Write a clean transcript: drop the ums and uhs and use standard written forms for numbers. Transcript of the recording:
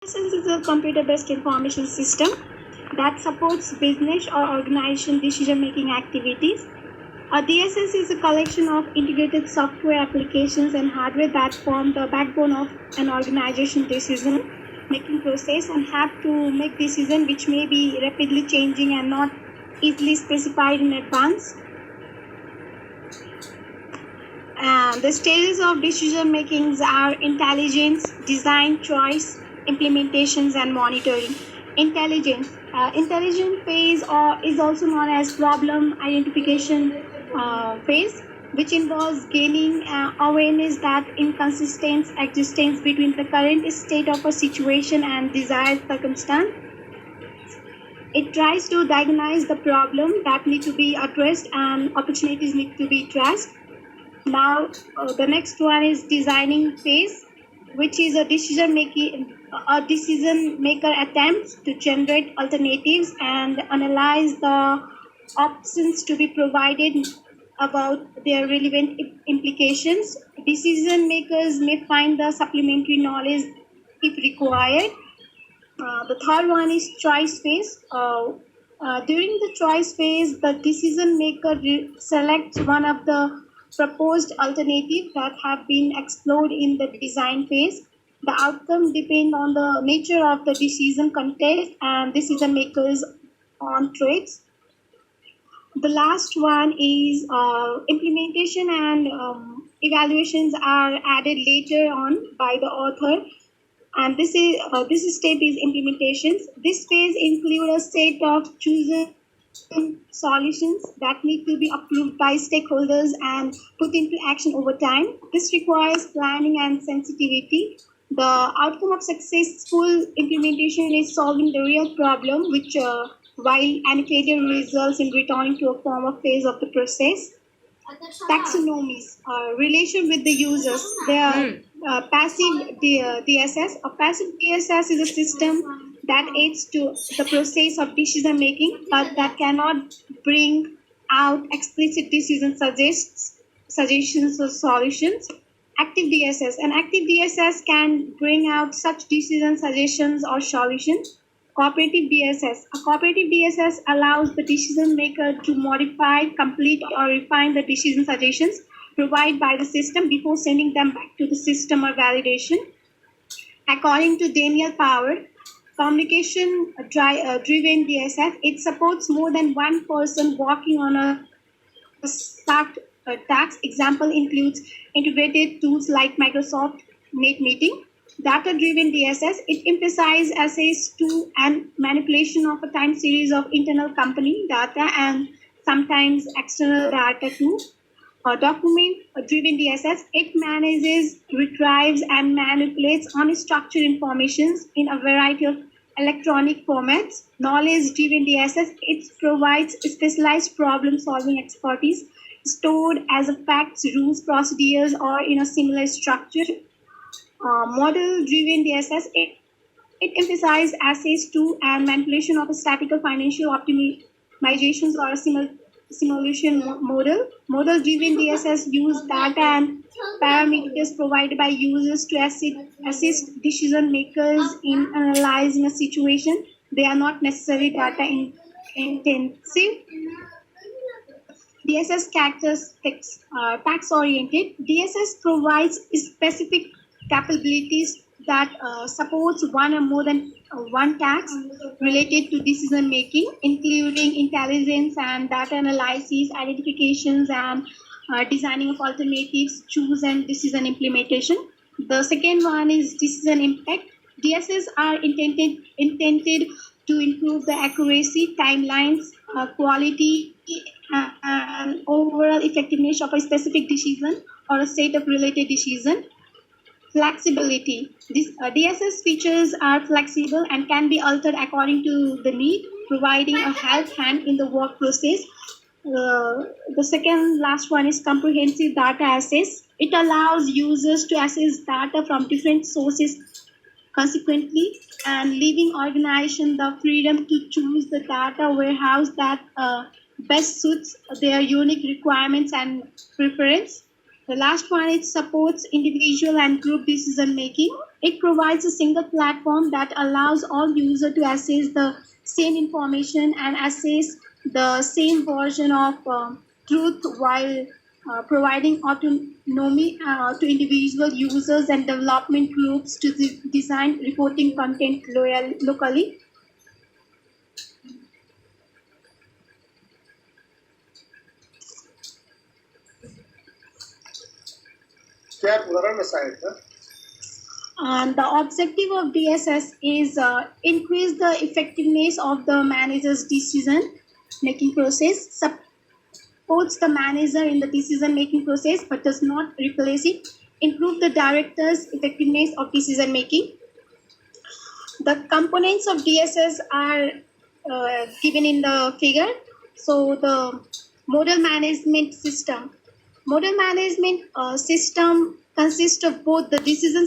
DSS is a computer-based information system that supports business or organization decision-making activities. A DSS is a collection of integrated software applications and hardware that form the backbone of an organization decision-making process and have to make decisions which may be rapidly changing and not easily specified in advance. The stages of decision making are intelligence, design, choice, implementations, and monitoring. Intelligence phase is also known as problem identification phase, which involves gaining awareness that inconsistent existence between the current state of a situation and desired circumstance. It tries to diagnose the problem that need to be addressed and opportunities need to be addressed. Now, the next one is designing phase, which is a decision maker attempts to generate alternatives and analyze the options to be provided about their relevant implications. Decision makers may find the supplementary knowledge if required. The third one is choice phase. During the choice phase, the decision maker selects one of the proposed alternatives that have been explored in the design phase. The outcome depends on the nature of the decision context and decision makers on traits. The last one is implementation and evaluations are added later on by the author. And this step is implementations. This phase includes a set of chosen solutions that need to be approved by stakeholders and put into action over time. This requires planning and sensitivity. The outcome of successful implementation is solving the real problem, which while any failure results in returning to a former phase of the process. Taxonomies, relation with the users. They are passive DSS. A passive DSS is a system that aids to the process of decision making, but that cannot bring out explicit decision suggestions or solutions. Active DSS. An active DSS can bring out such decision suggestions or solutions. Cooperative DSS. A cooperative DSS allows the decision maker to modify, complete, or refine the decision suggestions provided by the system before sending them back to the system or validation. According to Daniel Power, communication-driven DSS, it supports more than one person working on a task. Example includes integrated tools like Microsoft NetMeeting. Data-driven DSS, it emphasizes access to and manipulation of a time series of internal company data and sometimes external data too. Document-driven DSS, it manages, retrieves, and manipulates unstructured information in a variety of electronic formats. Knowledge-driven DSS, it provides specialized problem-solving expertise stored as a facts, rules, procedures, or in a similar structure. Model-driven DSS, it emphasizes access to and manipulation of a statistical financial optimizations or a simulation model. Model-driven DSS use data and parameters provided by users to assist decision makers in analyzing a situation. They are not necessarily data intensive. DSS characteristics are task-oriented. DSS provides specific capabilities that supports one or more than one task related to decision making, including intelligence and data analysis, identifications, and designing of alternatives, choose and decision implementation. The second one is decision impact. DSS are intended to improve the accuracy, timelines, quality, and overall effectiveness of a specific decision or a set of related decisions. Flexibility. These DSS features are flexible and can be altered according to the need, providing a help hand in the work process. The second last one is comprehensive data access. It allows users to access data from different sources consequently and leaving organization the freedom to choose the data warehouse that best suits their unique requirements and preference. The last one, it supports individual and group decision making. It provides a single platform that allows all users to access the same information and access the same version of truth while providing autonomy to individual users and development groups to design reporting content locally. क्या उदाहरण ऐसा है क्या? And the objective of DSS is increase the effectiveness of the manager's decision making process, supports the manager in the decision making process but does not replace it, improve the director's effectiveness of decision making. The components of DSS are given in the figure. So the model management system. Model management system consists of both the decision